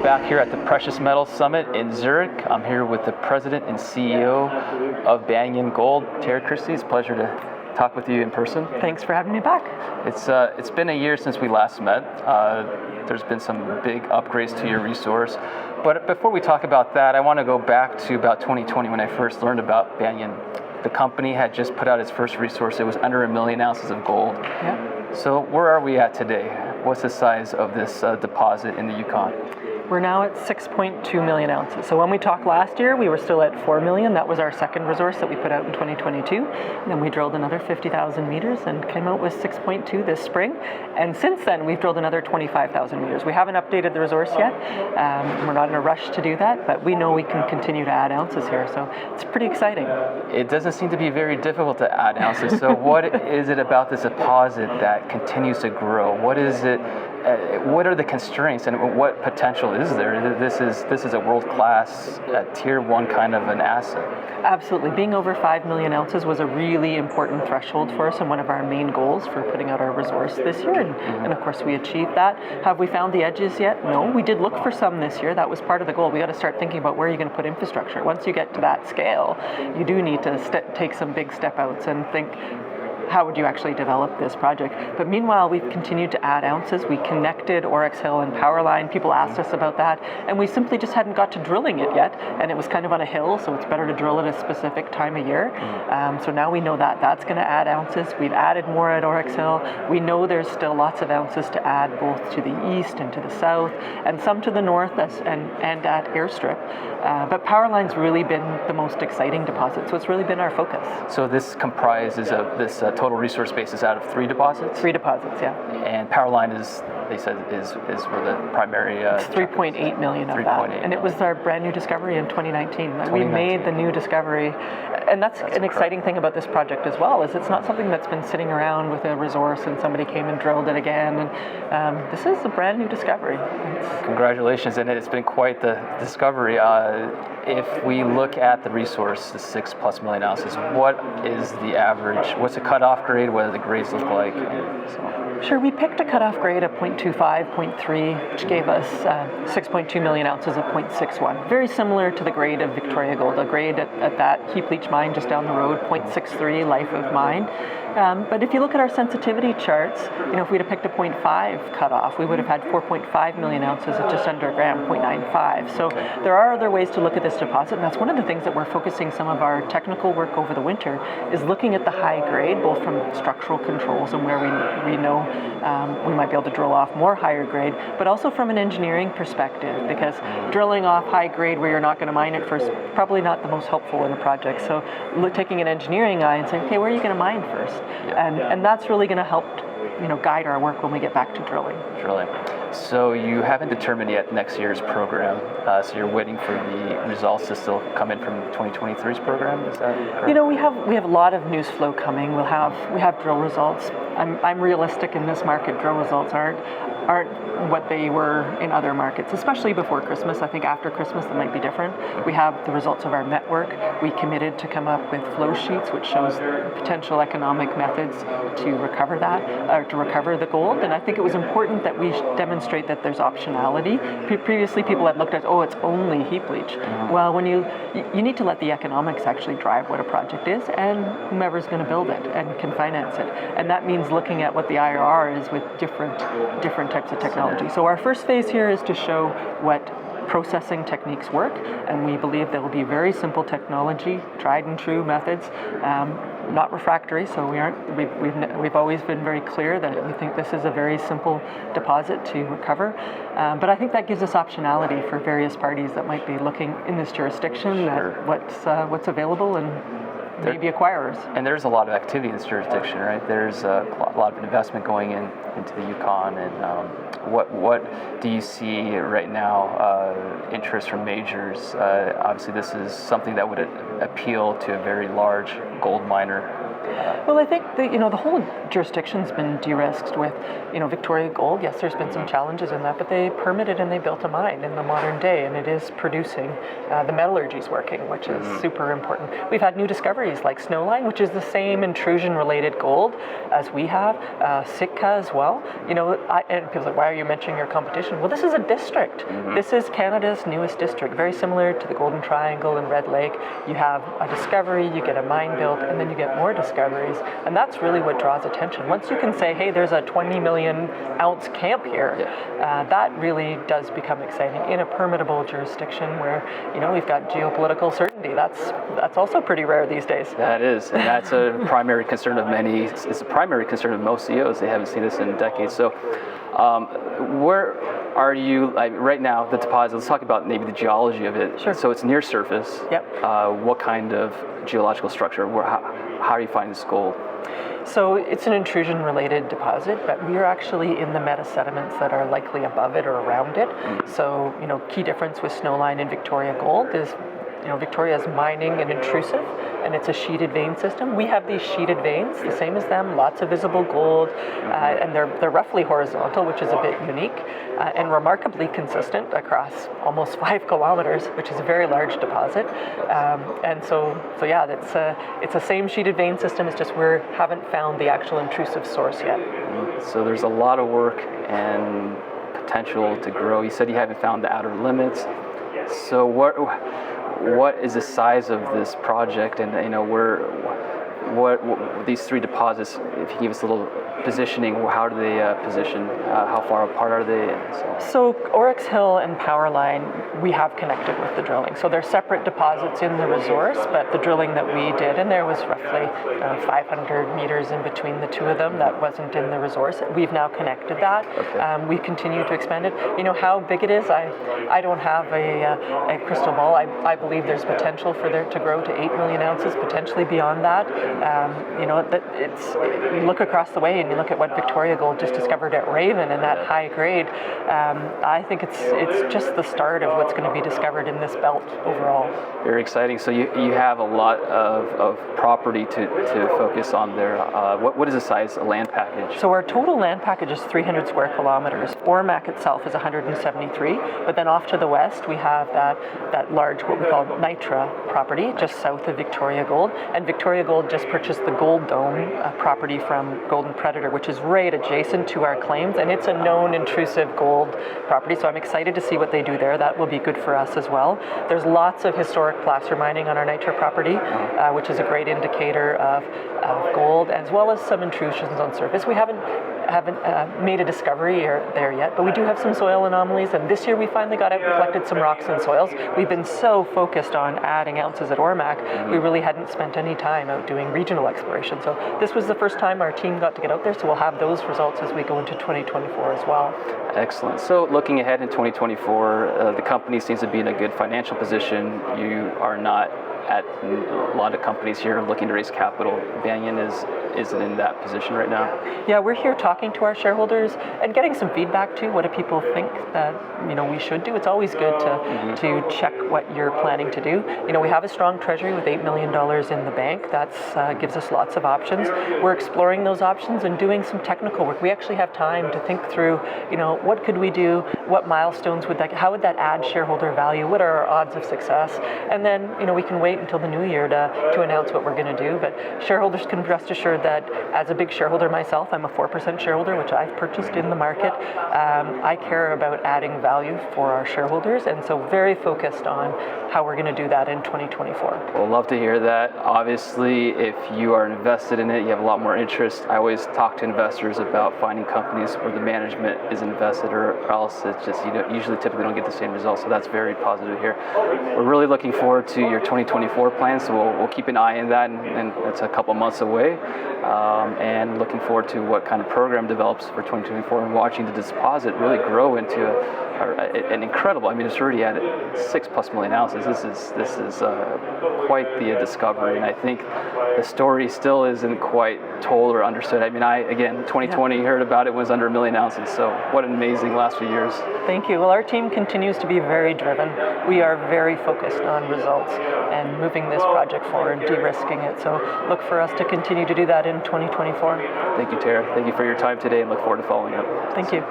back here at the Precious Metals Summit in Zurich. I'm here with the President and CEO of Banyan Gold, Terry Christie. It's a pleasure to talk with you in person. Thanks for having me back. It's been a year since we last met. There's been some big upgrades to your resource. But before we talk about that, I want to go back to about 2020 when I first learned about Banyan. The company had just put out its first resource. It was under 1 million ounces of gold. Yeah. So where are we at today? What's the size of this deposit in the Yukon? We're now at 6.2 million ounces. So when we talked last year, we were still at 4 million. That was our second resource that we put out in 2022. And then we drilled another 50,000 meters and came out with 6.2 this spring. And since then, we've drilled another 25,000 meters. We haven't updated the resource yet. We're not in a rush to do that, but we know we can continue to add ounces here. So it's pretty exciting. It doesn't seem to be very difficult to add ounces. So what is it about this deposit that continues to grow? What is it? What are the constraints and what potential is there? This is a world-class, tier one kind of an asset. Absolutely. Being over 5 million ounces was a really important threshold for us and one of our main goals for putting out our resource this year. And of course, we achieved that. Have we found the edges yet? No. We did look for some this year. That was part of the goal. We got to start thinking about where you're going to put infrastructure. Once you get to that scale, you do need to take some big step outs and think, how would you actually develop this project? But meanwhile, we've continued to add ounces. We connected Oryx Hill and Powerline. People asked us about that, and we simply just hadn't got to drilling it yet. And it was kind of on a hill, so it's better to drill at a specific time of year. So now we know that that's going to add ounces. We've added more at Oryx Hill. We know there's still lots of ounces to add both to the east and to the south, and some to the north and at Airstrip. But Powerline's really been the most exciting deposit, so it's really been our focus. So this comprises of this total resource base is out of 3 deposits? 3 deposits, yeah. And Powerline is, they said, is where the primary... it's 3.8 million of that. And it was our brand new discovery in 2019. We made the new discovery. And that's an exciting thing about this project as well, is it's not something that's been sitting around with a resource and somebody came and drilled it again. And this is a brand new discovery. Congratulations, and it's been quite the discovery. If we look at the resource, the 6+ million ounces, what is the average? What's the cutoff grade? What do the grades look like? Sure, we picked a cutoff grade of 0.25, 0.3, which gave us 6.2 million ounces of 0.61. Very similar to the grade of Victoria Gold, a grade at that heap leach mine just down the road, 0.63 life of mine. But if you look at our sensitivity charts, if we'd have picked a 0.5 cutoff, we would have had 4.5 million ounces at just under a gram, 0.95. So there are other ways to look at this deposit, and that's one of the things that we're focusing some of our technical work over the winter, is looking at the high grade, both from structural controls and where we know we might be able to drill off more higher grade, but also from an engineering perspective, because drilling off high grade where you're not going to mine it first, probably not the most helpful in a project. So taking an engineering eye and saying, okay, where are you going to mine first? And that's really going to help guide our work when we get back to drilling. So you haven't determined yet next year's program, so you're waiting for the results to still come in from 2023's program, is that correct? We have a lot of news flow coming. We have drill results. I'm realistic in this market. Drill results aren't what they were in other markets, especially before Christmas. I think after Christmas it might be different. We have the results of our network. We committed to come up with flow sheets which shows potential economic methods to recover that, or to recover the gold. And I think it was important that we demonstrate that there's optionality. Previously people had looked at, it's only heap leach. Well, when you need to let the economics actually drive what a project is, and whomever's going to build it and can finance it. And that means looking at what the IRR is with different types of technology. So our first phase here is to show what processing techniques work, and we believe there will be very simple technology, tried and true methods, not refractory. So we've always been very clear that we think this is a very simple deposit to recover. But I think that gives us optionality for various parties that might be looking in this jurisdiction at what's available and maybe acquirers. And there's a lot of activity in this jurisdiction, right? There's a lot of investment going into the Yukon, and what do you see right now, interest from majors? Obviously this is something that would appeal to a very large gold miner Well, I think the whole jurisdiction's been de-risked with Victoria Gold. Yes, there's been some challenges in that, but they permitted and they built a mine in the modern day, and it is producing. The metallurgy's working, which is super important. We've had new discoveries like Snowline, which is the same intrusion-related gold as we have. Sitka as well. And people are like, why are you mentioning your competition? Well, this is a district. This is Canada's newest district, very similar to the Golden Triangle and Red Lake. You have a discovery, you get a mine built, and then you get more discoveries. And that's really what draws attention. Once you can say, hey, there's a 20 million ounce camp here, that really does become exciting in a permittable jurisdiction where, we've got geopolitical certainty. That's also pretty rare these days. That is, and that's a primary concern of many. It's a primary concern of most CEOs. They haven't seen this in decades. So where are you right now, the deposit? Let's talk about maybe the geology of it. Sure. So it's near surface. Yep. What kind of geological structure? How are you finding this gold? So it's an intrusion-related deposit, but we are actually in the meta-sediments that are likely above it or around it. So, key difference with Snowline and Victoria Gold is, Victoria is mining and intrusive, and it's a sheeted vein system. We have these sheeted veins, the same as them, lots of visible gold, and they're roughly horizontal, which is a bit unique, and remarkably consistent across almost 5 kilometers, which is a very large deposit. And so yeah, it's the same sheeted vein system. It's just we haven't found the actual intrusive source yet. So there's a lot of work and potential to grow. You said you haven't found the outer limits. So what is the size of this project, and what these 3 deposits, if you give us a little positioning, how do they position? How far apart are they? So Oryx Hill and Powerline, we have connected with the drilling. So they're separate deposits in the resource, but the drilling that we did, and there was roughly 500 meters in between the 2 of them that wasn't in the resource. We've now connected that. Okay. We continue to expand it. How big it is, I don't have a crystal ball. I believe there's potential for there to grow to 8 million ounces, potentially beyond that. You look across the way and you look at what Victoria Gold just discovered at Raven and that high grade. I think it's just the start of what's going to be discovered in this belt overall. Very exciting. So you have a lot of property to focus on there. What is the size of land package? So our total land package is 300 square kilometers. Ormac itself is 173, but then off to the west we have that large, what we call Nitra property, just south of Victoria Gold. And Victoria Gold just purchased the Gold Dome property from Golden Predator, which is right adjacent to our claims, and it's a known intrusive gold property, so I'm excited to see what they do there. That will be good for us as well. There's lots of historic placer mining on our Nitra property, which is a great indicator of gold, as well as some intrusions on surface. We haven't made a discovery there yet, but we do have some soil anomalies, and this year we finally got out and collected some rocks and soils. We've been so focused on adding ounces at Ormac, we really hadn't spent any time out doing regional exploration. So this was the first time our team got to get out there, so we'll have those results as we go into 2024 as well. Excellent. So looking ahead in 2024, the company seems to be in a good financial position. You are not at a lot of companies here looking to raise capital. Banyan isn't in that position right now. Yeah, we're here talking to our shareholders and getting some feedback too. What do people think that we should do? It's always good to check what you're planning to do. We have a strong treasury with $8 million in the bank. That gives us lots of options. We're exploring those options and doing some technical work. We actually have time to think through, what could we do? What milestones how would that add shareholder value? What are our odds of success? And then, we can wait until the new year to announce what we're going to do. But shareholders can rest assured that as a big shareholder myself, I'm a 4% shareholder, which I've purchased in the market. I care about adding value for our shareholders, and so very focused on how we're going to do that in 2024. Well, love to hear that. Obviously, if you are invested in it, you have a lot more interest. I always talk to investors about finding companies where the management is invested, or else it's just usually typically don't get the same results. So that's very positive here. We're really looking forward to your 2024 plans, so we'll keep an eye on that, and it's a couple months away. and looking forward to what kind of program develops for 2024 and watching the deposit really grow into an incredible. I mean, it's already at 6+ million ounces. This is quite the discovery, and I think the story still isn't quite told or understood. I mean, 2020 heard about it was under 1 million ounces. So what an amazing last few years. Thank you. Well, our team continues to be very driven. We are very focused on results and moving this project forward, de-risking it. So look for us to continue to do that in 2024. Thank you, Tara. Thank you for your time today, and look forward to following up. Thank you.